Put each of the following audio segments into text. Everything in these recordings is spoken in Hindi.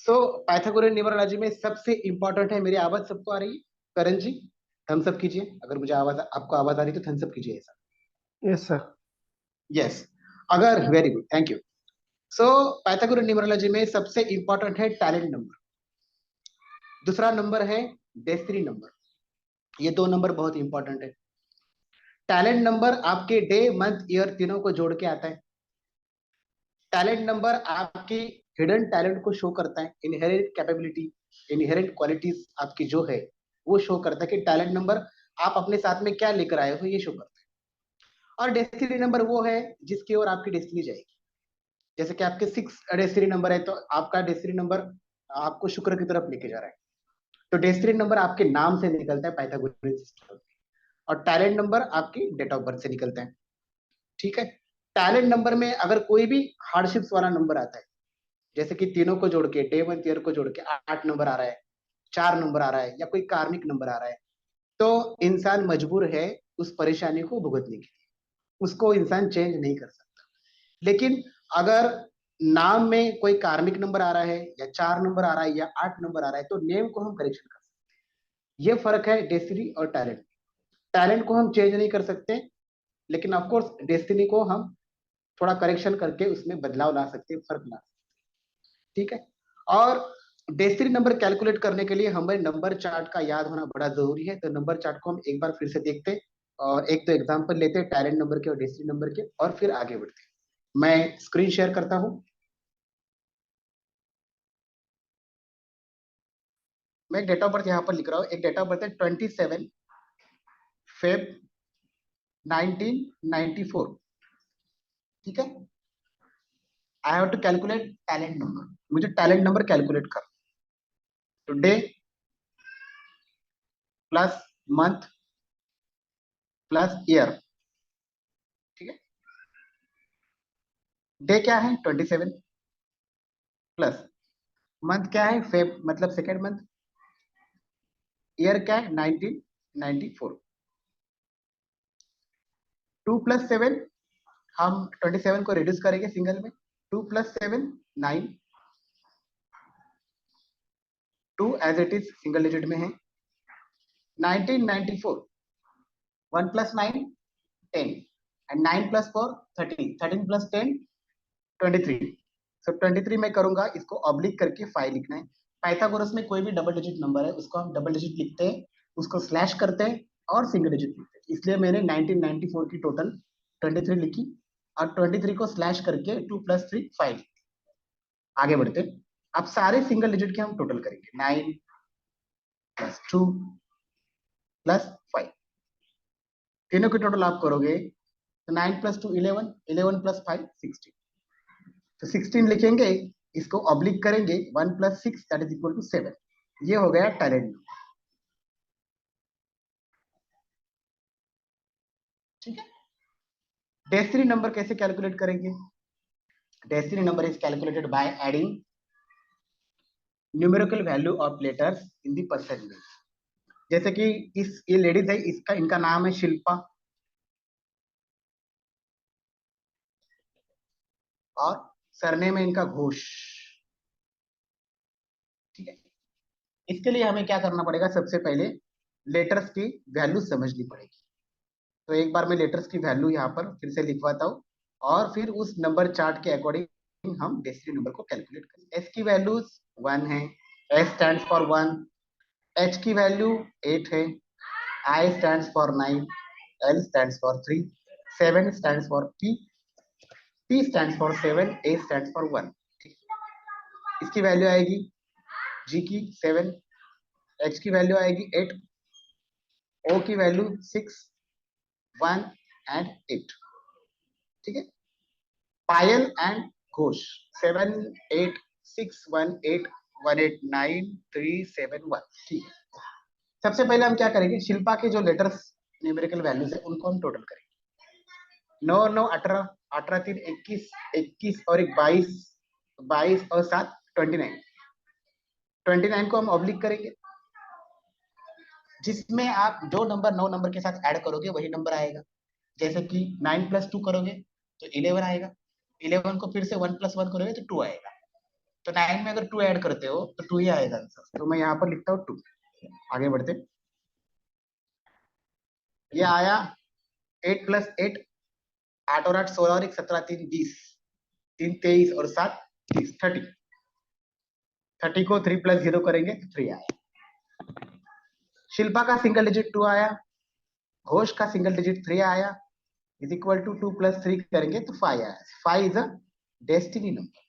सो पाइथागोरस न्यूमरोलॉजी में सबसे इंपॉर्टेंट है, मेरी आवाज सबको आ रही है? करण जी थम्स अप कीजिए, अगर मुझे आवाज आपको आवाज आ रही है तो थम्स अप कीजिए ऐसा। Yes sir. यस, अगर very good, thank you. So Pythagoras numerology में सबसे इंपॉर्टेंट है टैलेंट नंबर, दूसरा नंबर है डेस्टिनी नंबर। ये दो नंबर बहुत इंपॉर्टेंट है। टैलेंट नंबर आपके डे मंथ ईयर तीनों को जोड़ के आता है। टैलेंट नंबर आपकी हिडन टैलेंट को शो करता है, इनहेरेंट कैपेबिलिटी, इनहेरेंट क्वालिटीज आपकी जो है वो शो करता है कि टैलेंट नंबर आप अपने साथ में क्या लेकर आए हो, ये शो करता है। और डेस्टिनी नंबर वो है जिसकी ओर आपकी डेस्टिनी जाएगी। जैसे कि आपके 6 डेस्टिनी नंबर है तो आपका डेस्टिनी नंबर आपको शुक्र की तरफ लेके जा रहा है। तो डेस्टिनी नंबर आपके नाम से निकलता है पाइथागोरस सिस्टम में, और टैलेंट नंबर आपकी डेट ऑफ बर्थ से निकलता है। ठीक है, टैलेंट नंबर में अगर कोई भी हार्डशिप्स वाला नंबर आता है, जैसे कि तीनों को जोड़ के डे मंथ ईयर को जोड़ के 8 नंबर आ रहा है, 4 नंबर आ रहा है, या कोई कार्मिक नंबर आ रहा है, तो इंसान मजबूर है उस परेशानी को भुगतने के लिए, उसको इंसान चेंज नहीं कर सकता। लेकिन अगर नाम में कोई कार्मिक नंबर आ रहा है, या 4 नंबर आ रहा है, या 8 नंबर आ रहा है, तो नेम को हम करेक्शन कर सकते हैं। ये फर्क है डेस्टिनी और टैलेंट। टैलेंट को हम चेंज नहीं कर सकते, लेकिन ऑफकोर्स डेस्टिनी को हम थोड़ा करेक्शन करके उसमें बदलाव ला सकते हैं, फर्क ला सकते हैं। ठीक है, और डेस्टिनी नंबर कैलकुलेट करने के लिए हमें नंबर चार्ट का याद होना बड़ा जरूरी है। तो नंबर चार्ट को हम एक बार फिर से देखते हैं और एक दो एग्जांपल लेते हैं टैलेंट नंबर के और डेस्टिनी नंबर के, और फिर आगे बढ़ते हैं। मैं स्क्रीन शेयर करता हूं। मैं एक डेट ऑफ बर्थ यहाँ पर लिख रहा हूँ। एक डेट ऑफ बर्थ है 27 फेब 1994। ठीक है, I have to calculate talent number. मुझे टैलेंट नंबर कैलकुलेट कर, तो day plus month plus year. ठीक है, डे क्या है 27, प्लस मंथ क्या है फेब मतलब सेकेंड मंथ, ईयर क्या है 1994। 2 प्लस 7, हम 27 को रिड्यूस करेंगे सिंगल में। 2 plus 7 9, 2 as it is single digit में है। 1994, 1 plus 9 10, and 9 plus 4 13, 13 plus 10 23। So 23 में करूंगा, इसको ऑब्लिक करके 5 लिखना है। पाइथागोरस में कोई भी डबल डिजिट नंबर है उसको हम डबल डिजिट लिखते हैं, उसको स्लैश करते हैं और सिंगल डिजिट लिखते हैं। इसलिए मैंने 1994 की टोटल 23 लिखी, और 23 को स्लैश करके 2 प्लस 3 5। आगे बढ़ते हैं, अब सारे सिंगल डिजिट के हम टोटल करेंगे। 9 प्लस 2 प्लस 5, तीनों के टोटल आप करोगे तो 9 प्लस 2 11, 11 प्लस 5 16। तो 16 लिखेंगे, इसको ऑब्लिक करेंगे, 1 plus 6 that is equal to 7। ये हो गया टैलेंट नंबर। ठीक है, डेस्टिनी नंबर कैसे कैलकुलेट करेंगे? Destiny number is calculated by adding numerical value of letters in the percentage. जैसे कि ये लेडीज है, इसका इनका नाम है शिल्पा, और सरनेम है इनका घोष। ठीक है, इसके लिए हमें क्या करना पड़ेगा? सबसे पहले लेटर्स की वैल्यू समझनी पड़ेगी। तो एक बार मैं लेटर्स की वैल्यू यहाँ पर फिर से लिखवाता हूँ, और फिर उस नंबर चार्ट के अकॉर्डिंग हम डेस्टिनी नंबर को कैलकुलेट करेंगे। एस की वैल्यूज 1 है, एस स्टैंड फॉर 1, एच की वैल्यू 8 है, I stand for 9, L stand for 3, 7 stand for T, T stand for 7, A stand for 1। इसकी वैल्यू आएगी जी की 7, एच की वैल्यू आएगी 8, ओ की वैल्यू 6, 1 एंड 8। ठीक है, पायल एंड घोष 7 8 6 1 8 1 8 9 3 7 1। ठीक है, सबसे पहले हम क्या करेंगे? शिल्पा के जो लेटर्स न्यूमेरिकल वैल्यूज है उनको हम टोटल करेंगे। 9 9 18, 18 3 21, 21 और 1 22, 22 और 7 29। 29 को हम ऑब्लिक करेंगे, जिसमें आप जो नंबर 9 नंबर के साथ ऐड करोगे वही नंबर आएगा। जैसे कि 9 प्लस 2 करोगे तो 11 आएगा, 11 को फिर से 1 प्लस 1 करोगे तो 2 आएगा। तो 9 में अगर 2 ऐड करते हो तो 2 ही आएगा आंसर, तो मैं यहाँ पर लिखता हूँ 2। आगे बढ़ते, ये आया 8 + 8, 8 और 8 16 और 1 17 3 20, 3 23 और 7 30, 30। 30 को 3 + 0 करेंगे तो 3 आया। शिल्पा का सिंगल डिजिट 2 आया, घोष का सिंगल डिजिट 3 आया, इज इक्वल टू 2 + 3 करेंगे तो 5 आया। 5 is a destiny number,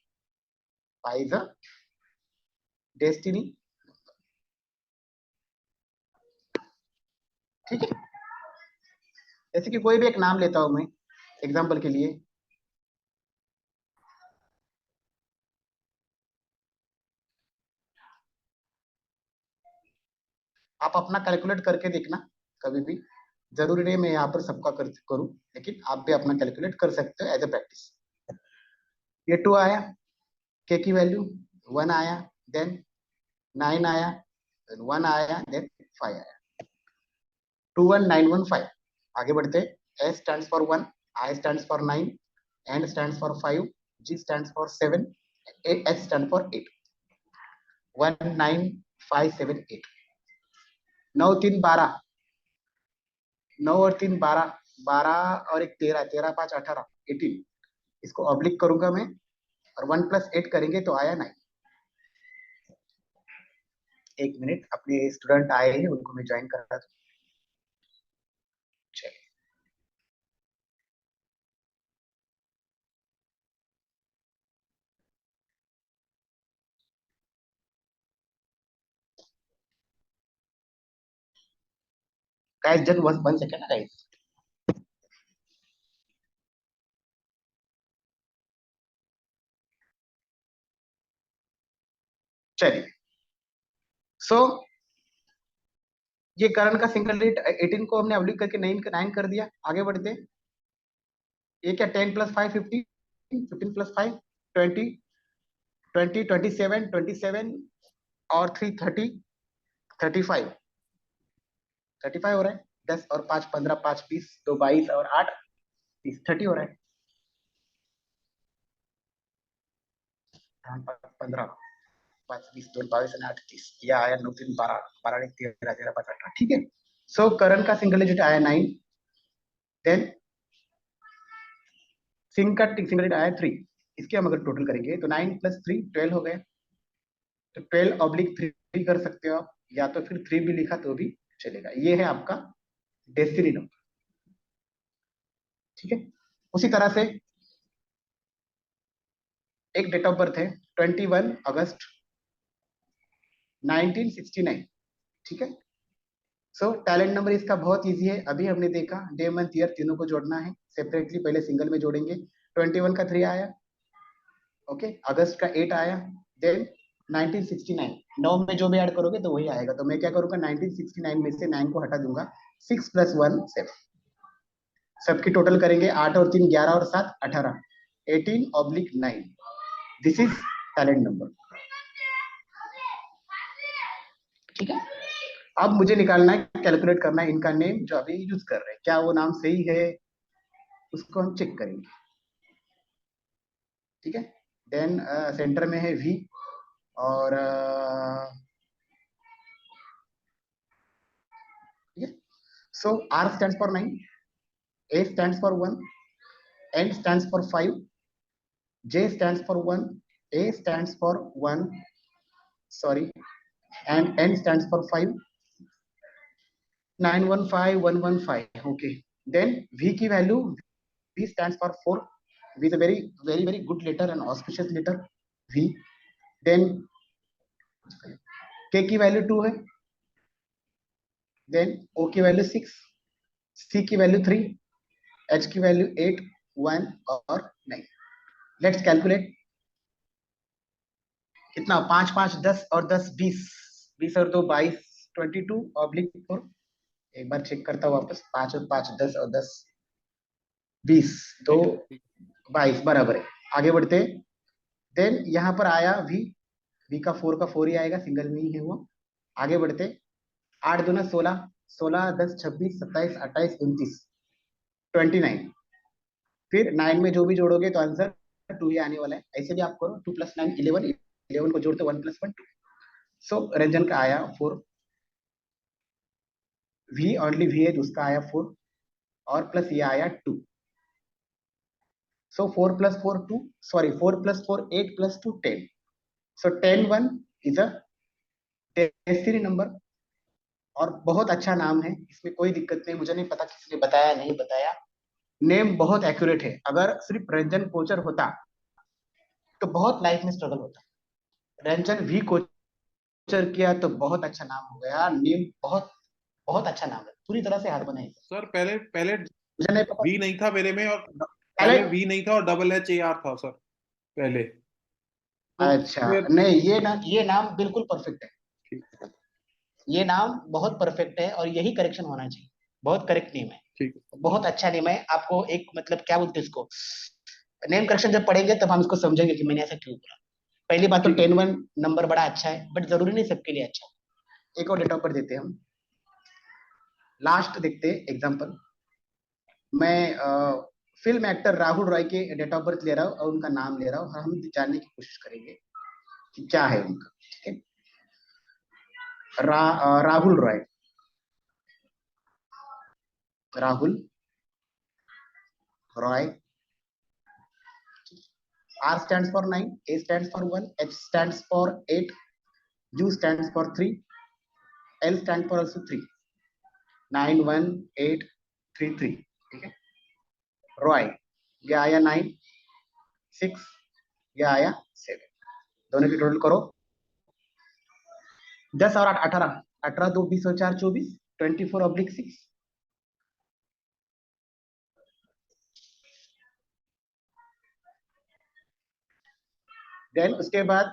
5 is a destiny. ठीक है, जैसे कि कोई भी एक नाम लेता हूं मैं एग्जाम्पल के लिए, आप अपना कैलकुलेट करके देखना कभी भी, जरूरी नहीं मैं यहाँ पर सबका करूँ, लेकिन आप भी अपना कैलकुलेट कर सकते हो एज ए प्रैक्टिस। ये 2 आया, के की वैल्यू 1 आया, देन 9 आया, देन 1 आया, देन 5 आया, 21915। आगे बढ़ते, S stands for 1, I stands for 9, N stands for 5, G stands for 7, H stands for 8, 19578। 9 3 12, 9 और 3 12, 12 और 1 13, 13 5 18, 18। इसको ऑब्लिक करूंगा मैं, और 1 + 8 करेंगे तो आया 9। एक मिनट, अपने स्टूडेंट आए हैं उनको मैं ज्वाइन कर रहा था। चलिए, गाइस जस्ट 1 सेकंड गाइस। चलिए, सो ये करण का सिंगल डिजिट 18 को हमने ऑब्लिक करके 9 कर दिया। आगे बढ़ते, ये क्या 10 + 5 15, 15 + 5 20, 20 27 27 और 3 30, 35, 35 हो रहा है। 10 और 5 15, 5 20, 2 22 और 8 30, 30 हो रहा है। 15, 5 20, 2 22 और 8 30, यह आया 9 3 12, 12 1 13 13 5 18। ठीक है, सो करण का सिंगल डिजिट आया 9, देन सिंह का सिंगल डिजिट आया 3। इसके हम अगर टोटल करेंगे तो 9 + 3 12 हो गए, तो 12/3 कर सकते हो आप, या तो फिर 3 भी लिखा तो भी चलेगा। ये है आपका डेस्टिनी नंबर। ठीक है, उसी तरह से एक डेट ऑफ बर्थ है 21 अगस्त 1969। ठीक है, सो टैलेंट नंबर इसका बहुत इजी है, अभी हमने देखा डे मंथ ईयर तीनों को जोड़ना है सेपरेटली, पहले सिंगल में जोड़ेंगे। 21 का 3 आया, ओके, अगस्त का 8 आया, देन 1969, 9 में जो भी ऐड करोगे तो वही आएगा। तो मैं क्या करूंगा, 1969 में से 9 को हटा दूंगा, 6 + 1 7, सबकी टोटल करेंगे, 8 और 3 11 और 7 18, 18/9। This is talent number. ठीक है, अब मुझे निकालना है, कैलकुलेट करना है इनका नेम जो अभी यूज कर रहे हैं, क्या वो नाम सही है, उसको हम चेक करेंगे। ठीक है, देन सेंटर में है वी, और ठीक है, so R stands for 9, A stands for 1, N stands for 5, J stands for 1, A stands for 1, sorry, and N stands for 5, 915115। Okay, then V की value, V stands for 4, V is a very very very good letter and auspicious letter, V. Then K की वैल्यू 2 है, देन ओ की वैल्यू 6, सी की वैल्यू 3, एच की वैल्यू 8 1 और 9। लेट्स कैलकुलेट, कितना 5 5 10 और 10 20, 20 और 2 22, 22/4। एक बार चेक करता हूँ वापस, 5 और 5 10 और 10 20, तो 22 बराबर है। आगे बढ़ते, देन यहाँ पर आया वी, वी का 4 का 4 ही आएगा, सिंगल में ही है वो। आगे बढ़ते, 8 दूना 16, 16 10 26 27 28 29, 29। फिर 9 में जो भी जोड़ोगे तो आंसर 2 ही आने वाला है। ऐसे भी आप करो, 2 + 9 11, 11 को जोड़ते 1 + 1 2। सो रंजन का आया 4, वी ओनली वी है तो उसका आया 4 और प्लस ये आया 2। So 4 + 4 2, sorry 4 + 4 8 + 2 10। So 10 1 is a टेस्टरी नंबर और बहुत अच्छा नाम है, इसमें कोई दिक्कत नहीं। मुझे नहीं पता किसी ने बताया नहीं बताया, नेम बहुत एक्यूरेट है। अगर सिर्फ रंजन कोचर होता तो बहुत लाइफ में स्ट्रगल होता। रंजन वी कोचर किया तो बहुत अच्छा नाम हो गया। नेम बहुत बहुत अच्छा नाम है, पूरी तरह से हार बनाई। सर पहले पहले मुझे नहीं पता वी नहीं था मेरे में, और पहले। पहले वी नहीं था और HAR था सर पहले, तो अच्छा फिर नहीं, ये नाम बिल्कुल परफेक्ट है। ठीक ये नाम बहुत परफेक्ट है और यही करेक्शन होना चाहिए। बहुत करेक्ट नेम है, ठीक बहुत अच्छा नेम है। आपको एक मतलब क्या बोलते हैं इसको, नेम करेक्शन जब पढ़ेंगे तब हम इसको समझेंगे कि मैंने ऐसा क्यों बोला। पहली बात तो ठीक 10 1 नंबर बड़ा अच्छा है, बट जरूरी नहीं सबके लिए अच्छा हो। एक और डेट ऑफ बर्थ देते हैं हम, लास्ट देखते हैं एग्जाम्पल। मैं फिल्म एक्टर राहुल रॉय के डेट ऑफ बर्थ ले रहा हूँ और उनका नाम ले रहा हूँ और हम जानने की कोशिश करेंगे कि क्या है उनका। ठीक है, Rahul Roy, Rahul Roy. R stands for 9, A stands for 1, H stands for 8, U stands for 3, L stands for also 3, 9 1 8 3 3। ठीक है, रॉय, ये आया 9 6, ये आया 7, दोनों की टोटल करो 10 और 8 18, 18 2 20 और 4 24, 24/6। देन उसके बाद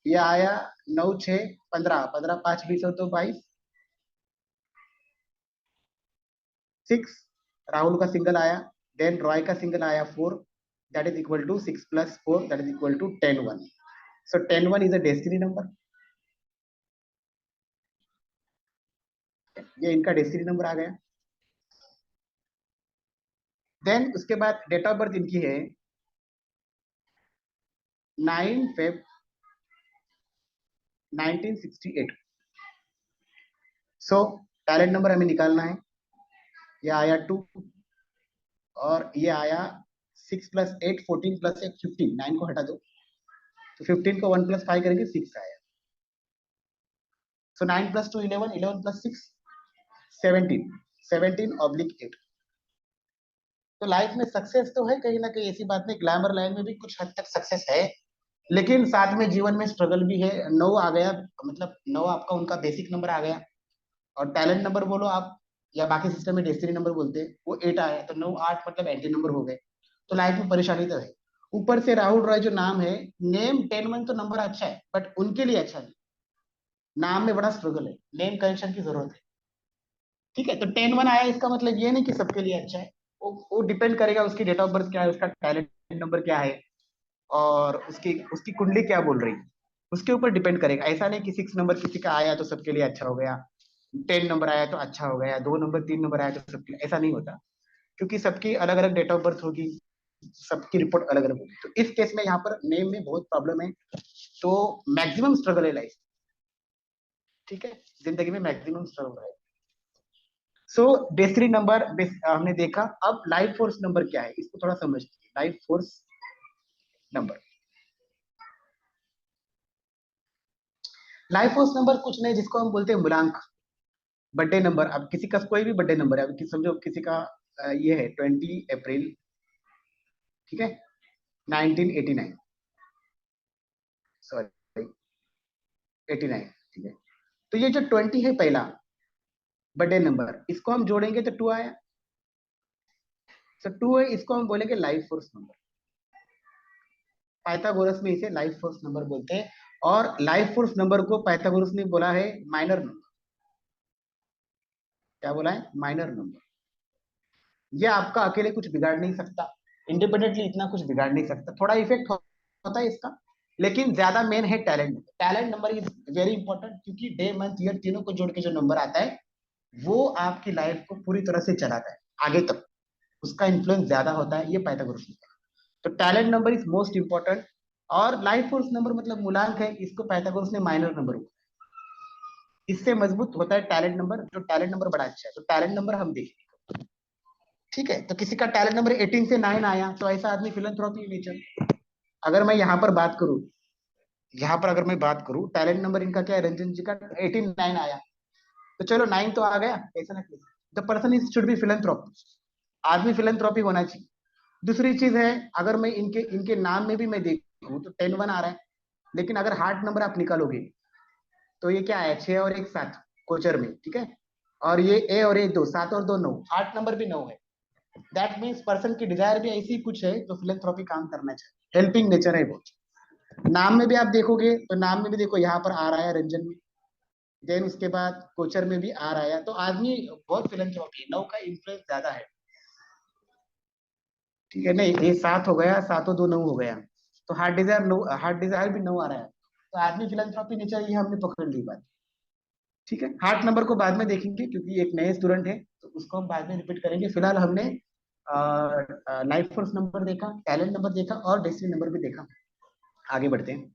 ये आया 9 6 15, 15 5 20 और 2 22, 6 राहुल का सिंगल आया। देन रॉय का सिंगल आया 4, that is equal to 6 + 4 that is equal to 10 1। So 10 1 is a destiny number, ये इनका डेस्टिनी नंबर आ गया। देन उसके बाद डेट ऑफ बर्थ इनकी है 9 Feb 1968। सो टैलेंट नंबर हमें निकालना है। ये आया 2 और ये आया 6 + 8 14 + 1 15, 9 को हटा दो तो 15 को 1 + 5 करेंगे 6 आया। सो 9 + 2 11, 11 + 6 17, 17/8। तो लाइफ में सक्सेस तो है कहीं ना कहीं, ऐसी बात नहीं, ग्लैमर लाइन में भी कुछ हद तक सक्सेस है, लेकिन साथ में जीवन में स्ट्रगल भी है। 9 आ गया, मतलब 9 आपका उनका बेसिक नंबर आ गया, और टैलेंट नंबर बोलो आप या बाकी सिस्टम में डेस्टिनी नंबर बोलते हैं, वो 8 आया, तो 9 8 मतलब एंटी नंबर हो गए। तो लाइफ में परेशानी तो है। ऊपर से राहुल रॉय जो नाम है, नेम 10 1 तो नंबर अच्छा है बट उनके लिए अच्छा नहीं, नाम में बड़ा स्ट्रगल है, नेम करेक्शन की जरूरत है। ठीक है, तो 10 1 आया, इसका मतलब ये नहीं कि सबके लिए अच्छा है। वो डिपेंड करेगा उसकी डेट ऑफ बर्थ क्या है, उसका टैलेंट नंबर क्या है और उसकी उसकी कुंडली क्या बोल रही है, उसके ऊपर डिपेंड करेगा। ऐसा नहीं कि 6 नंबर किसी का आया तो सबके लिए अच्छा हो गया, 10 नंबर आया तो अच्छा हो गया, 2 नंबर 3 नंबर आया तो सबके लिए, ऐसा नहीं होता। क्योंकि सबकी अलग अलग डेट ऑफ बर्थ होगी, सबकी रिपोर्ट अलग अलग होगी। तो इस केस में यहाँ पर नेम में बहुत प्रॉब्लम है, तो मैक्सिमम स्ट्रगल है लाइफ। ठीक है, जिंदगी में मैक्सिमम स्ट्रगल है। सो डेस्टिनी नंबर हमने देखा। अब लाइफ फोर्स नंबर क्या है, इसको थोड़ा समझते हैं। Life force number, life force number कुछ नहीं, जिसको हम बोलते हैं मूलांक, बर्थडे नंबर। अब किसी का कोई भी बर्थडे नंबर है, अब समझो किसी का ये है 20 अप्रैल, ठीक है, 1989, सॉरी 89, ठीक है। तो ये जो 20 है पहला बर्थडे नंबर, इसको हम जोड़ेंगे तो 2 आया। सो 2 है, इसको हम बोलेंगे लाइफ फोर्स नंबर। पाइथागोरस में इसे लाइफ फोर्स नंबर बोलते हैं, और लाइफ फोर्स नंबर को पाइथागोरस ने बोला है माइनर नंबर। क्या बोला है? Minor number. ये आपका अकेले कुछ बिगाड़ नहीं सकता, इंडिपेंडेंटली इतना कुछ बिगाड़ नहीं सकता, थोड़ा इफेक्ट होता है इसका, लेकिन ज्यादा मेन है talent number. Talent number is very important, क्योंकि डे मंथ ईयर तीनों को जोड़ के जो नंबर आता है वो आपकी लाइफ को पूरी तरह से चलाता है आगे तक, उसका इन्फ्लुएंस ज्यादा होता है, ये पाइथागोरस ने कहा। तो talent number is most important. और लाइफ फोर्स नंबर मतलब मूलांक है, इसको पाइथागोरस ने माइनर नंबर बोला। इससे मजबूत होता है टैलेंट नंबर, जो टैलेंट नंबर बड़ा अच्छा है, तो टैलेंट नंबर हम देखेंगे। ठीक है, तो किसी का टैलेंट नंबर 18 से 9 आया तो ऐसा आदमी फिलैंथ्रोपी नेचर। अगर मैं यहाँ पर बात करूं, यहाँ पर अगर मैं बात करूं टैलेंट नंबर इनका क्या है, रंजन जी का 18 9 आया, तो चलो 9 तो आ गया, कैसा ना कैसा the person is should be philanthropy, आदमी फिलैंथ्रोपी होना चाहिए। दूसरी चीज है, अगर मैं इनके इनके नाम में भी मैं देखूं तो 10 1 आ रहा है, लेकिन अगर हार्ट नंबर आप निकालोगे तो ये क्या है, 6 और 1 7 कोचर में, ठीक है। और ये ए और ए 2 7 और 2 9, हार्ट नंबर भी 9 है। दैट मीन्स पर्सन की डिजायर भी ऐसी कुछ है जो फिलेंथ्रोपी काम करना चाहिए, हेल्पिंग नेचर है वो। नाम में भी आप देखोगे तो नाम में भी देखो यहाँ पर आ रहा है रंजन में, देन उसके बाद कोचर में भी आ रहा है, तो आदमी बहुत फिलेंथ्रोपी, 9 का इन्फ्लुएंस ज्यादा है। ठीक है, नहीं ये 7 हो गया, 7 और 2 9 हो गया, तो हार्ट डिजायर 9, हार्ट डिजायर भी 9 आ रहा है, तो आदमी फिलेंथ्रोपी नेचर, ये हमने पकड़ ली बात। ठीक है, हार्ट नंबर को बाद में देखेंगे क्योंकि एक नए स्टूडेंट है, तो उसको हम बाद में रिपीट करेंगे। फिलहाल हमने लाइफ फोर्स नंबर देखा, टैलेंट नंबर देखा और डेस्टिनी नंबर भी देखा। आगे बढ़ते हैं,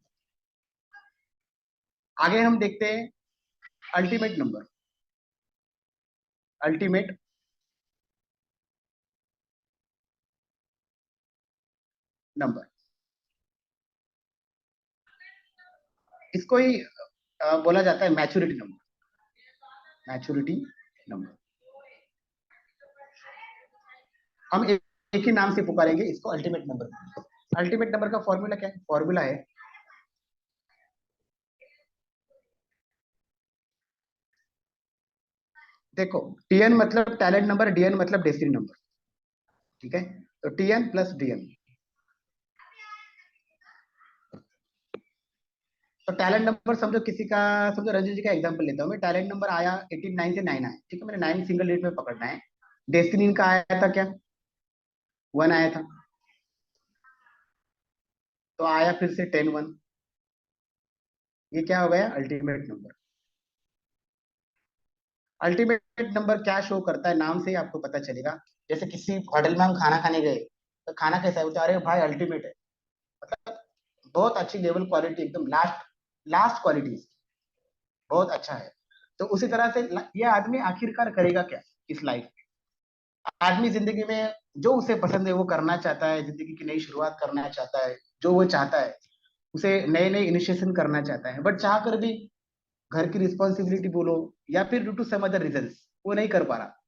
आगे हम देखते हैं अल्टीमेट नंबर। अल्टीमेट नंबर, इसको ही बोला जाता है मैच्योरिटी नंबर। मैच्योरिटी नंबर हम एक ही नाम से पुकारेंगे इसको, अल्टीमेट नंबर। अल्टीमेट नंबर का फॉर्मूला क्या है, फॉर्मूला है देखो, टीएन मतलब टैलेंट नंबर, डीएन मतलब डेस्टिनी नंबर। ठीक है, तो टीएन प्लस डीएन। तो टैलेंट नंबर समझो किसी का, समझो रंजन जी का एग्जांपल लेता हूँ मैं, टैलेंट नंबर आया 18 9 से 9 आया, ठीक है, मैंने 9 सिंगल डिजिट में पकड़ना है। डेस्टिनी का आया था क्या, 1 आया था, तो आया फिर से 10 1, ये क्या हो गया, अल्टीमेट नंबर। अल्टीमेट नंबर क्या शो करता है, नाम से ही आपको पता चलेगा। जैसे किसी होटल में हम खाना खाने गए, तो खाना कैसा है, बोलते अरे भाई अल्टीमेट है, मतलब बहुत अच्छी लेवल क्वालिटी, एकदम लास्ट, लास्ट क्वालिटी, बहुत अच्छा है। तो उसी तरह से ये आदमी आखिरकार करेगा क्या इस लाइफ में। आदमी जिंदगी में जो उसे पसंद है वो करना चाहता है, जिंदगी की नई शुरुआत करना चाहता है, जो वो चाहता है, उसे नए नए इनिशिएशन करना चाहता है, बट चाह कर भी घर की रिस्पॉन्सिबिलिटी बोलो या फिर due to some other reason वो नहीं कर पा रहा।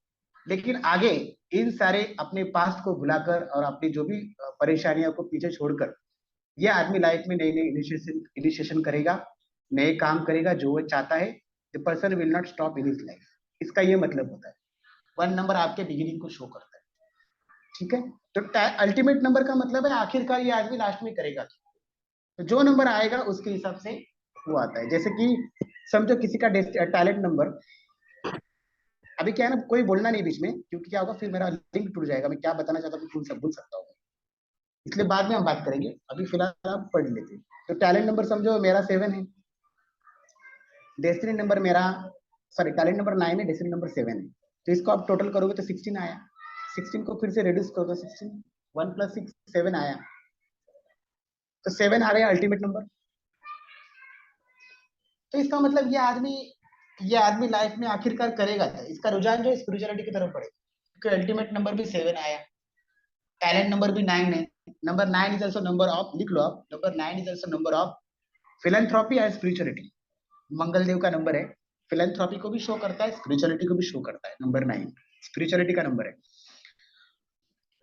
लेकिन आगे इन सारे अपने पास्ट को भुलाकर और अपनी जो भी परेशानियों को पीछे छोड़कर ये आदमी लाइफ में नए नए इनिशिएशन इनिशिएशन करेगा, नए काम करेगा जो वो चाहता है। The person will not stop in his life, इसका ये मतलब होता है। 1 नंबर आपके बिगिनिंग को शो करता है। ठीक है, तो अल्टीमेट नंबर का मतलब है आखिरकार ये आदमी लास्ट में करेगा, तो जो नंबर आएगा उसके हिसाब से वो आता है। जैसे कि समझो किसी का टैलेंट नंबर, अभी क्या है ना, कोई बोलना नहीं बीच में, क्योंकि क्या होगा फिर मेरा लिंक टूट जाएगा, मैं क्या बताना चाहता हूँ भूल सकता हूँ, इसलिए बाद में हम बात करेंगे, अभी फिलहाल आप पढ़ लेते हैं। तो टैलेंट नंबर समझो मेरा 7 है, डेस्टिनी नंबर मेरा, सॉरी टैलेंट नंबर 9 है, डेस्टिनी नंबर 7 है, तो इसको आप टोटल करोगे तो 16 आया। 16 को फिर से रिड्यूस करो तो 16, 1 प्लस 6 7 आया, तो 7 आ गया अल्टीमेट नंबर। तो इसका मतलब ये आदमी लाइफ में आखिरकार करेगा क्या, इसका रुझान जो स्पिरिचुअलिटी की तरफ बढ़ेगा, क्योंकि अल्टीमेट नंबर भी 7 आया, टैलेंट नंबर भी 9 है। Number 9 is also number of, लिख लो आप, number 9 is also number of philanthropy and spirituality. Mangal देव का नंबर है, फिलेंथ्रोपी को भी शो करता है, स्पिरिचुअलिटी को भी शो करता है, नंबर 9 स्पिरिचुअलिटी का नंबर है।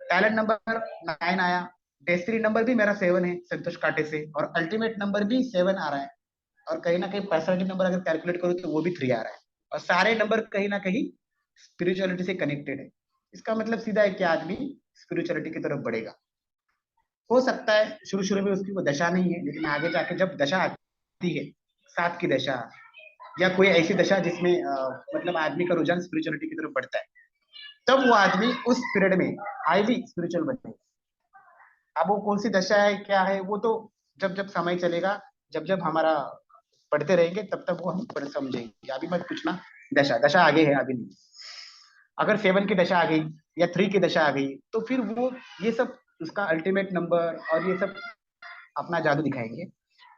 टैलेंट नंबर 9 आया, डेस्टिनी नंबर भी मेरा 7 है संतोष कांटे से, और अल्टीमेट नंबर भी 7 आ रहा है, और कहीं ना कहीं पर्सनालिटी नंबर अगर कैलकुलेट करो तो वो भी 3 आ रहा है, और सारे नंबर कहीं ना कहीं स्पिरिचुअलिटी से कनेक्टेड है। इसका मतलब सीधा है कि आदमी स्पिरिचुअलिटी की तरफ बढ़ेगा। हो सकता है शुरू शुरू में उसकी वो दशा नहीं है, लेकिन आगे जाके जब दशा आती है, 7 की दशा या कोई ऐसी दशा जिसमें मतलब आदमी का रुझान स्पिरिचुअलिटी की तरफ बढ़ता है, तब वो आदमी उस पीरियड में हाईली स्पिरिचुअल बनेगा। अब वो कौन सी दशा है क्या है वो तो जब जब समय चलेगा, जब जब हमारा पढ़ते रहेंगे तब तक वो हम समझेंगे, अभी मत पूछना। दशा दशा आगे है, अभी नहीं। अगर 7 की दशा आ गई या 3 की दशा आ गई तो फिर वो ये सब उसका अल्टीमेट नंबर और ये सब अपना जादू दिखाएंगे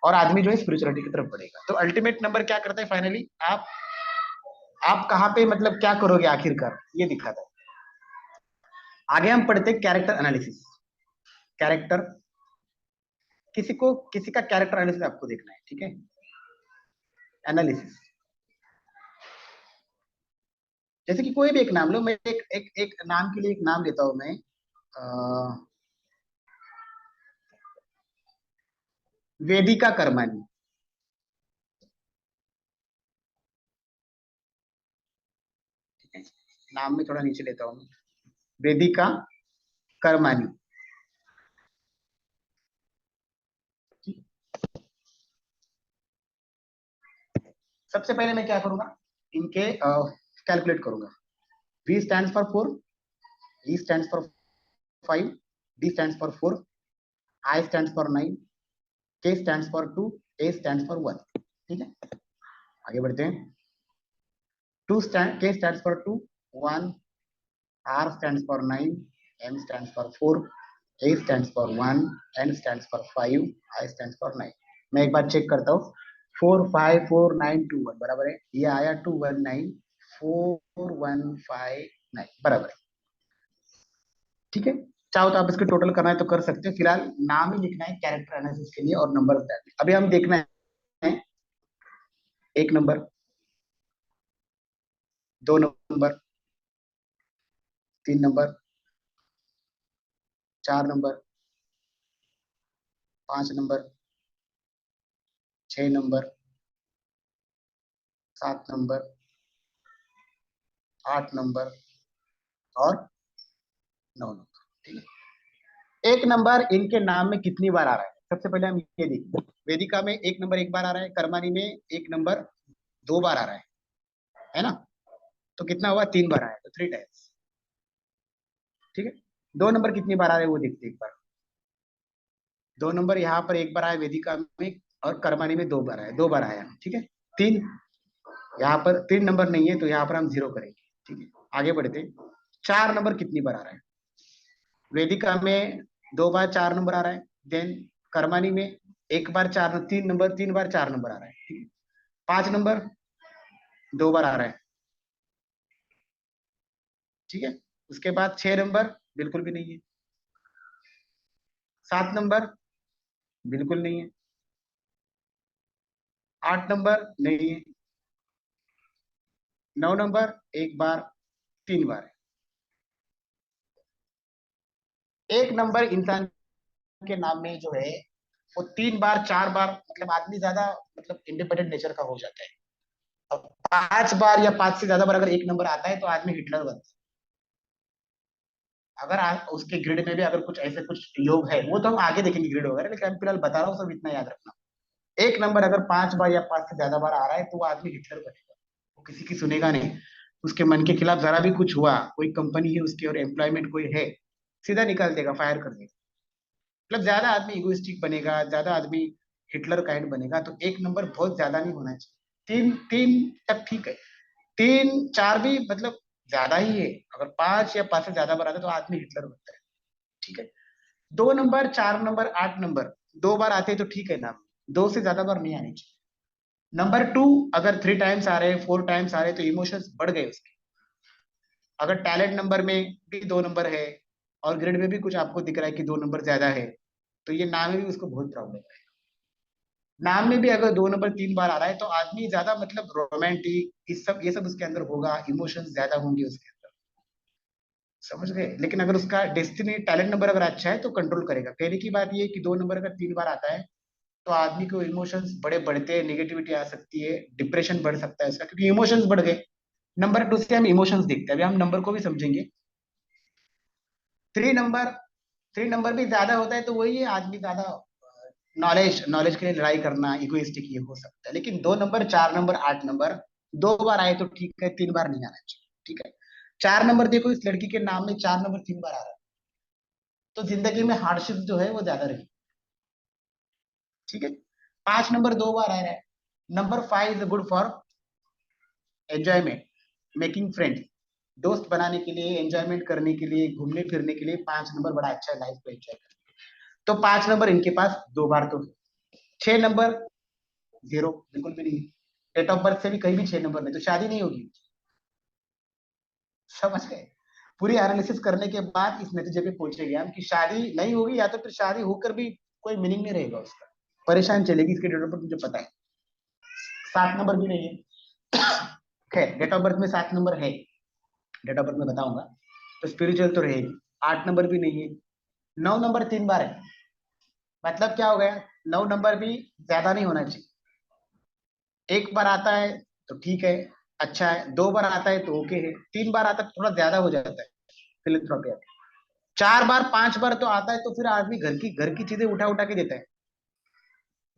और आदमी जो है स्पिरिचुअलिटी की तरफ बढ़ेगा। तो अल्टीमेट नंबर क्या करता है फाइनली, आप कहाँ पे मतलब क्या करोगे आखिरकार, ये दिखाता है। आगे हम पढ़ते हैं कैरेक्टर एनालिसिस। कैरेक्टर, किसी का कैरेक्टर एनालिसिस आपको देखना है, ठीक है। एनालिसिस, जैसे कि कोई भी एक नाम लो, मैं एक नाम के लिए एक नाम लेता हूं मैं, वेदिका कर्मानी। ठीक है, नाम में थोड़ा नीचे लेता हूं, वेदिका कर्मानी। सबसे पहले मैं क्या करूंगा, इनके कैलकुलेट करूंगा। V stands for 4, E stands for 5, D stands for 4, I stands for 9, K stands for 2, A stands for 1। ठीक है, आगे बढ़ते हैं। K stands for 2, 1, R stands for 9, M stands for 4, A stands for 1, N stands for 5, I stands for 9। मैं एक बार चेक करता हूँ, 45492 बराबर है, ये आया 2194159 बराबर है। ठीक है, चाहो तो आप इसके टोटल करना है तो कर सकते हैं, फिलहाल नाम ही लिखना है कैरेक्टर एनालिसिस के लिए और नंबर बताना है। अभी हम देखना है 1 number, 2 number, 3 number, 4 number, 5 number, 6 number, 7 number, 8 number और 9 नंबर। ठीक है, 1 नंबर इनके नाम में कितनी बार आ रहा है, सबसे पहले हम ये देखें। वेदिका में 1 नंबर 1 बार आ रहा है, कर्मानी में 1 नंबर 2 बार आ रहा है ना, तो कितना हुआ, 3 बार आया, तो 3 टाइम्स। ठीक है, 2 नंबर कितनी बार आ रहे हैं वो देखते हैं एक बार। 2 नंबर यहाँ पर 1 बार आया वेदिका में, और कर्मानी में 2 बार आया, 2 बार आया। ठीक है, 3, यहाँ पर 3 नंबर नहीं है तो यहाँ पर हम 0 करेंगे। ठीक है, आगे बढ़ते। 4 नंबर कितनी बार आ रहा है, वेदिका में 2 बार 4 नंबर आ रहा है, देन कर्मानी में 1 बार 4, 3 नंबर 3 बार 4 नंबर आ रहा है। ठीक है, 5 नंबर 2 बार आ रहा है। ठीक है, उसके बाद 6 नंबर बिल्कुल भी नहीं है, 7 नंबर बिल्कुल नहीं है, 8 नंबर नहीं है, 9 नंबर 1 बार 3 बार है। 1 नंबर इंसान के नाम में जो है वो 3 बार 4 बार, मतलब आदमी ज्यादा मतलब इंडिपेंडेंट नेचर का हो जाता है। अब 5 बार या 5 से ज्यादा बार अगर 1 नंबर आता है तो आदमी हिटलर बनता है। अगर उसके ग्रिड में भी अगर कुछ ऐसे कुछ योग है, वो तो हम आगे देखेंगे ग्रिड वगैरह, लेकिन मैं फिलहाल बता रहा हूँ, सब इतना याद रखना। 1 नंबर अगर 5 बार या 5 से ज्यादा बार आ रहा है तो वो आदमी हिटलर बनेगा, वो किसी की सुनेगा नहीं। उसके मन के खिलाफ जरा भी कुछ हुआ, कोई कंपनी है उसकी और एम्प्लॉयमेंट कोई है, सीधा निकाल देगा, फायर कर देगा। मतलब ज्यादा आदमी इगोइस्टिक बनेगा, ज्यादा आदमी हिटलर काइंड बनेगा। तो 1 नंबर बहुत ज्यादा नहीं होना चाहिए, 3 3 तक ठीक है, 3 4 भी मतलब ज्यादा ही है। अगर 5 या 5 से ज्यादा बार आता है तो आदमी हिटलर बनता है। ठीक है, 2 नंबर 4 नंबर 8 नंबर 2 बार आते हैं तो ठीक है नाम, 2 से ज्यादा बार नहीं आने चाहिए। नंबर 2 अगर 3 टाइम्स आ रहे हैं, 4 टाइम्स आ रहे हैं, तो इमोशंस बढ़ गए उसके। अगर टैलेंट नंबर में भी 2 नंबर है और ग्रेड में भी कुछ आपको दिख रहा है कि 2 नंबर ज्यादा है, तो ये नाम में भी उसको बहुत प्रॉब्लम है। नाम में भी अगर 2 नंबर 3 बार आ रहा है तो आदमी ज्यादा मतलब रोमांटिक, इस सब ये सब उसके अंदर होगा, इमोशंस ज्यादा होंगे उसके अंदर, समझ गए। लेकिन अगर उसका डेस्टिनी टैलेंट नंबर अगर अच्छा है तो कंट्रोल करेगा। कहने की बात ये है कि 2 नंबर अगर 3 बार आता है तो आदमी को इमोशंस बड़े बढ़ते हैं, नेगेटिविटी आ सकती है, डिप्रेशन बढ़ सकता है इसका, क्योंकि इमोशंस बढ़ गए। नंबर 2 से हम इमोशंस देखते हैं, अभी हम नंबर को भी समझेंगे। 3 नंबर, 3 नंबर भी ज्यादा होता है तो वही है, आदमी ज्यादा नॉलेज नॉलेज के लिए लड़ाई करना, इगोइस्टिक ये हो सकता है। लेकिन 2 नंबर 4 नंबर 8 नंबर 2 बार आए तो ठीक है, 3 बार नहीं आना चाहिए। ठीक है, 4 नंबर देखो, इस लड़की के नाम में 4 नंबर 3 बार आ रहा है, तो जिंदगी में हार्डशिप जो है वो ज्यादा रही। ठीक है, 5 नंबर 2 बार आ रहा है। Number 5 is good for enjoyment, making friends, दोस्त बनाने के लिए, एंजॉयमेंट करने के लिए, घूमने फिरने के लिए 5 नंबर बड़ा अच्छा है लाइफ को एंजॉय करने। तो 5 नंबर इनके पास 2 बार तो है। 6 नंबर 0 बिल्कुल भी नहीं। डेट ऑफ बर्थ से भी कहीं भी 6 नंबर नहीं, तो शादी नहीं होगी। समझ गए? पूरी एनालिसिस करने के बाद इस नतीजे पे पहुंचेंगे हम कि शादी नहीं होगी, या तो फिर शादी होकर भी कोई मीनिंग नहीं रहेगा उसका, परेशान चलेगी। इसके डेट ऑफ बर्थ मुझे पता है। 7 नंबर भी नहीं है। खैर, डेट ऑफ बर्थ में 7 नंबर है, डेट ऑफ बर्थ में बताऊंगा। तो स्पिरिचुअल तो रहेगी। 8 नंबर भी नहीं है। 9 नंबर 3 बार है। मतलब क्या हो गया, 9 नंबर भी ज्यादा नहीं होना चाहिए। एक बार आता है तो ठीक है, अच्छा है। 2 बार आता है तो ओके है। 3 बार आता है तो थोड़ा ज्यादा हो जाता है फिलंथ्रोपी। 4 बार 5 बार तो आता है तो फिर आदमी घर की चीजें उठा उठा के देता है।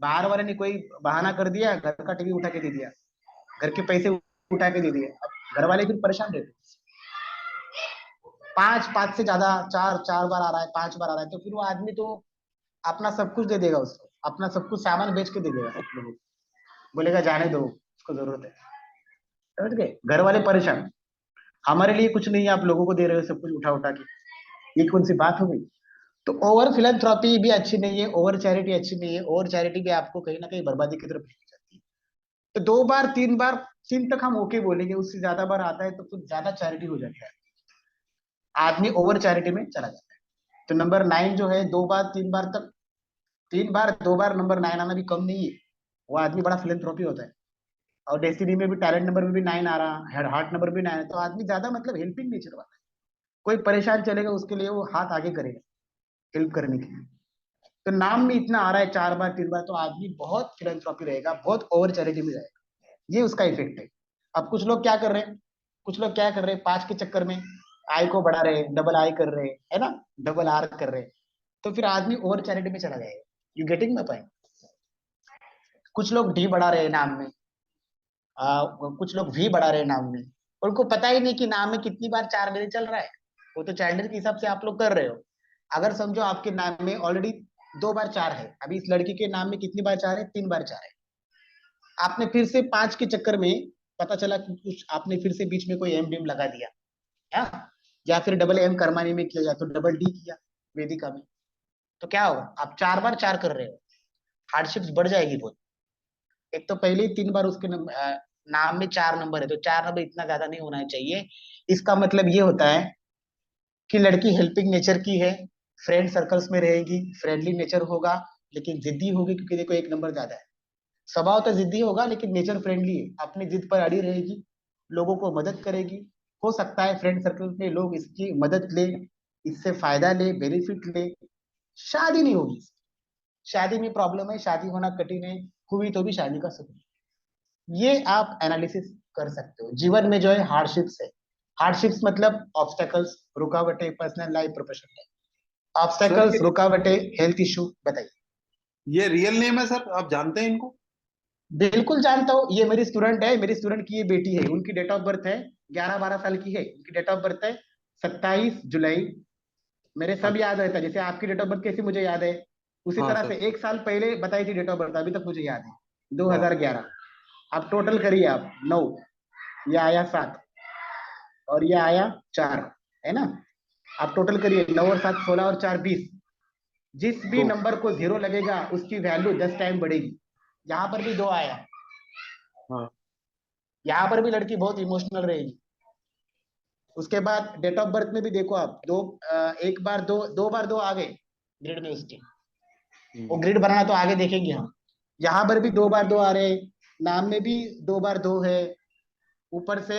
बाहर वाले ने कोई बहाना कर दिया, घर का टीवी उठा के दे दिया, घर के पैसे उठा के दे दिए। अब घर वाले फिर परेशान रहते हैं। 5 से ज्यादा, 4 बार आ रहा है, 5 बार आ रहा है, तो फिर वो आदमी तो अपना सब कुछ दे देगा उसको, अपना सब कुछ सामान बेच के दे देगा लोगों को। बोलेगा जाने दो, उसको जरूरत है। समझ गए? घर वाले परेशान, हमारे लिए कुछ नहीं है, आप लोगों को दे रहे हो सब कुछ उठा उठा के। ये कौन सी बात हो गई? तो ओवर फिलंथ्रॉपी भी अच्छी नहीं है, ओवर चैरिटी अच्छी नहीं है। ओवर चैरिटी भी आपको कहीं ना कहीं बर्बादी की तरफ लेके जाती है। तो 2 बार 3 बार, 3 तक हम ओके बोलेंगे, उससे ज्यादा बार आता है तो कुछ ज्यादा चैरिटी हो जाता है, आदमी ओवर चैरिटी में चला जाता है। तो नंबर 9 जो है, 2 बार 3 बार तक, 3 बार 2 बार नंबर 9 आना भी कम नहीं है। वो आदमी बड़ा फिलंथ्रॉपी होता है। और डेस्टिनी में भी, टैलेंट नंबर में भी 9 आ रहा है, हार्ट नंबर भी 9 है, तो आदमी ज्यादा मतलब हेल्पिंग नेचर वाला है। कोई परेशान चलेगा उसके लिए वो हाथ आगे करेगा हेल्प करने के लिए। तो नाम में इतना आ रहा है 4 बार 3 बार, तो आदमी बहुत फिलंथ्रॉपी रहेगा, बहुत ओवर चैरिटी में जाएगा। ये उसका इफेक्ट है। अब कुछ लोग क्या कर रहे हैं, कुछ लोग क्या कर रहे हैं, 5 के चक्कर में आई को बढ़ा रहे हैं, डबल आई कर रहे हैं, है ना, डबल आर कर रहे हैं। तो फिर आदमी ओवर चैरिटी में चला जाएगा। You getting my point? कुछ लोग डी बढ़ा रहे हैं नाम में, कुछ लोग भी बढ़ा रहे हैं नाम में। उनको पता ही नहीं कि नाम में कितनी बार 4 महीने चल रहा है। वो तो चाइल्ड के हिसाब से आप लोग कर रहे हो। अगर समझो आपके नाम में ऑलरेडी 2 बार 4 है, अभी इस लड़की के नाम में कितनी बार 4 है, 3 बार 4 है। आपने फिर से 5 के चक्कर में पता चला कि कुछ आपने फिर से बीच में कोई एम डिम लगा दिया, या फिर डबल एम कर्मानी में किया, या तो डबल डी किया वेदिका में, तो क्या होगा, आप 4 बार 4 कर रहे हो, हार्डशिप्स बढ़ जाएगी बहुत। एक तो पहले ही 3 बार उसके नाम में 4 नंबर है, तो 4 नंबर इतना ज्यादा नहीं होना चाहिए। इसका मतलब ये होता है कि लड़की हेल्पिंग नेचर की है, फ्रेंड सर्कल्स में रहेगी, फ्रेंडली नेचर होगा, लेकिन जिद्दी होगी, क्योंकि देखो 1 नंबर ज्यादा है। स्वभाव तो जिद्दी होगा लेकिन नेचर फ्रेंडली है, अपनी जिद पर अड़ी रहेगी, लोगों को मदद करेगी। हो सकता है फ्रेंड सर्कल में लोग इसकी मदद ले, इससे फायदा ले, बेनिफिट ले। शादी नहीं होगी, शादी में प्रॉब्लम है, शादी होना कठिन है, हुई तो भी शादी का सुख। ये आप एनालिसिस कर सकते हो। जीवन में जो है हार्डशिप्स है, हार्डशिप्स मतलब ऑब्स्टेकल्स, रुकावटें, personal life, professional life. Sir obstacles, रुकावटें, हेल्थ इशू, बताइए। ये रियल नेम है सर, आप जानते हैं इनको? बिल्कुल जानता हूँ, ये मेरी स्टूडेंट है, मेरी स्टूडेंट की ये बेटी है, उनकी डेट ऑफ बर्थ है, 11-12 साल की है, उनकी डेट ऑफ बर्थ है 27 जुलाई। मेरे सब अच्छा। याद रहता है, जैसे आपकी डेट ऑफ बर्थ कैसी मुझे याद है, उसी हाँ तरह सर। से 1 साल पहले बताई थी डेट ऑफ बर्थ, अभी तक मुझे याद है, वाह। 2011। आप टोटल करिए, आप 9, ये आया 7, और ये आया 4, है ना। आप टोटल करिए, 9 और 7 16 और 4 20। जिस भी दो। नंबर को 0 लगेगा उसकी वैल्यू 10 टाइम बढ़ेगी। यहाँ पर भी 2 आया, हाँ। यहाँ पर भी लड़की बहुत इमोशनल रहेगी। उसके बाद डेट ऑफ बर्थ में भी देखो आप, एक बार 2, 2 बार 2 आ गए ग्रिड में उसके। वो हम्म। ग्रिड बनाना तो आगे देखेंगे हम। यहाँ पर भी 2 बार 2 आ रहे, नाम में भी 2 बार 2 है, ऊपर से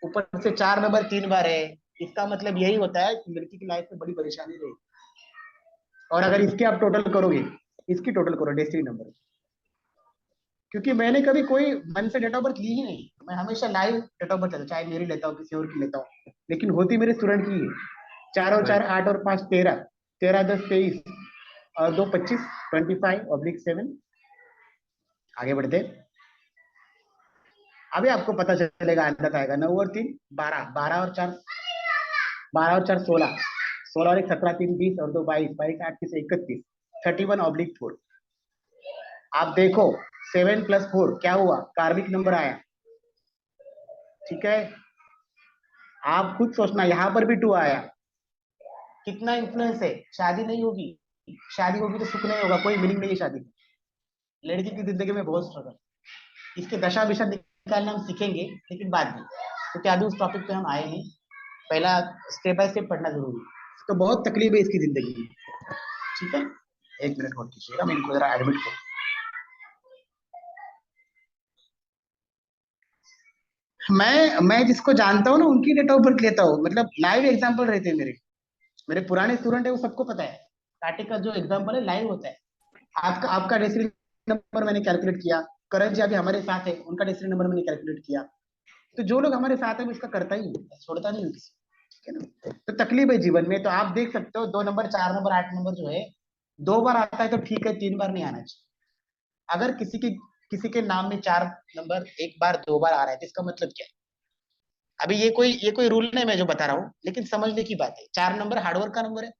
ऊपर से 4 नंबर 3 बार है। इसका मतलब यही होता है कि लड़की की लाइफ में बड़ी परेशानी रहेगी। और अगर इसके आप टोटल करोगे, इसकी टोटल करो डेस्टिनी नंबर, क्योंकि मैंने कभी कोई मन से डेट ऑफ बर्थ ली ही नहीं, मैं हमेशा लाइव डेट ऑफ बर्थ लेता हूँ, चाहे मेरी लेता हूँ किसी और की लेता हूँ, लेकिन होती मेरे स्टूडेंट की है। 4 और 4 राइट। 8 और 5 13, 13 10 23, और 2 25, 25/7। आगे बढ़ते, अभी आपको पता चलेगा, अंदर आएगा। 9 और 3 12, 12 और 4 16, 16 और 1 17, 3 20, और 2 22, 22 8 3 31, 31/4। आप देखो, 7 + 4 क्या हुआ, कार्मिक नंबर आया। ठीक है, आप खुद सोचना, यहाँ पर भी 2 आया, कितना इन्फ्लुएंस है, शादी नहीं होगी। शादी होगी तो सुख नहीं होगा, कोई मीनिंग नहीं है शादी का। लड़की की जिंदगी में बहुत स्ट्रगल, इसके दशा विशा निकालना हम सीखेंगे लेकिन बाद में, क्योंकि अभी उस टॉपिक पे हम आए हैं। पहला स्टेप बाय स्टेप पढ़ना जरूरी है। तो बहुत तकलीफ है इसकी जिंदगी में। ठीक है, एक मिनट होल्ड कीजिएगा, मैं इनको जरा एडमिट करूँ। मैं जिसको जानता हूँ ना उनकी डेट ऑफ बर्थ लेता हूँ, मतलब लाइव एग्जांपल रहते हैं मेरे। मेरे पुराने स्टूडेंट है, वो सबको पता है। स्टैटिक का जो एग्जांपल है लाइव होता है। आपका आपका डेसिमल नंबर मैंने कैलकुलेट किया। करण जी अभी हमारे साथ है, उनका डेसिमल नंबर मैंने कैलकुलेट किया। तो जो लोग हमारे साथ है मैं इसका करता ही हूँ, छोड़ता नहीं हूँ किसी। ठीक है ना। तो तकलीफ है जीवन में, तो आप देख सकते हो 2 नंबर 4 नंबर 8 नंबर जो है 2 बार आता है तो ठीक है, 3 बार नहीं आना चाहिए। अगर किसी के नाम में 4 नंबर 1 बार 2 बार आ रहा है तो इसका मतलब क्या है? अभी ये कोई रूल नहीं मैं जो बता रहा हूँ, लेकिन समझने की बात है। 4 नंबर हार्डवर्क का नंबर है।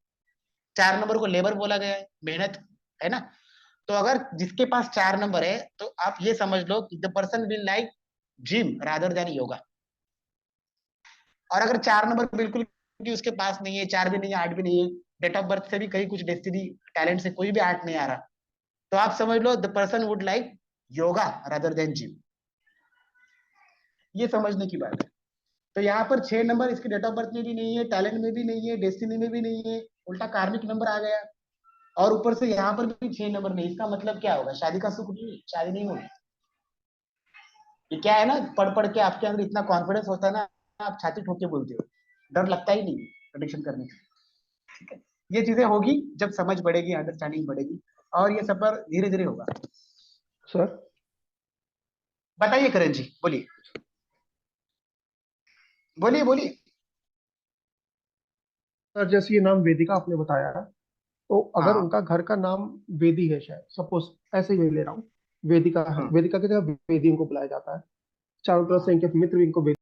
4 नंबर को लेबर बोला गया है, मेहनत, है ना। तो अगर जिसके पास 4 नंबर है तो आप ये समझ लो कि the person will like gym rather than yoga. और अगर 4 नंबर बिल्कुल भी उसके पास नहीं है, 4 भी नहीं है, 8 भी नहीं है, डेट ऑफ बर्थ से भी कहीं कुछ डेस्टिनी टैलेंट से कोई भी 8 नहीं आ रहा, तो आप समझ लो the person would like yoga rather than gym. ये समझने की बात है। तो यहाँ पर 6 नंबर इसके डेट ऑफ बर्थ में भी नहीं है, टैलेंट में भी नहीं है, डेस्टिनी में भी नहीं है, उल्टा कार्मिक नंबर आ गया। और ऊपर से यहाँ पर भी 6 नंबर नहीं, इसका मतलब क्या होगा? शादी का सुख नहीं, शादी नहीं होगी। ये क्या है ना, पढ़ पढ़ के आपके अंदर इतना कॉन्फिडेंस होता है ना, आप छाती ठोक के बोलते हो, डर लगता ही नहीं प्रेडिक्शन करने का। ठीक है, ये चीजें होगी जब समझ बढ़ेगी, अंडरस्टैंडिंग बढ़ेगी, और ये सफर धीरे धीरे होगा। सर बताइए करण जी, बोलिए बोलिए बोलिए। सर जैसे ये नाम वेदिका आपने बताया है, तो अगर हाँ। उनका घर का नाम वेदी है, शायद सपोज ऐसे ही मैं ले रहा हूँ, वेदिका है, हम्म। वेदिका की जगह वेदी इनको बुलाया जाता है, चारों तरफ से हाँ। इनके मित्र भी इनको वेदी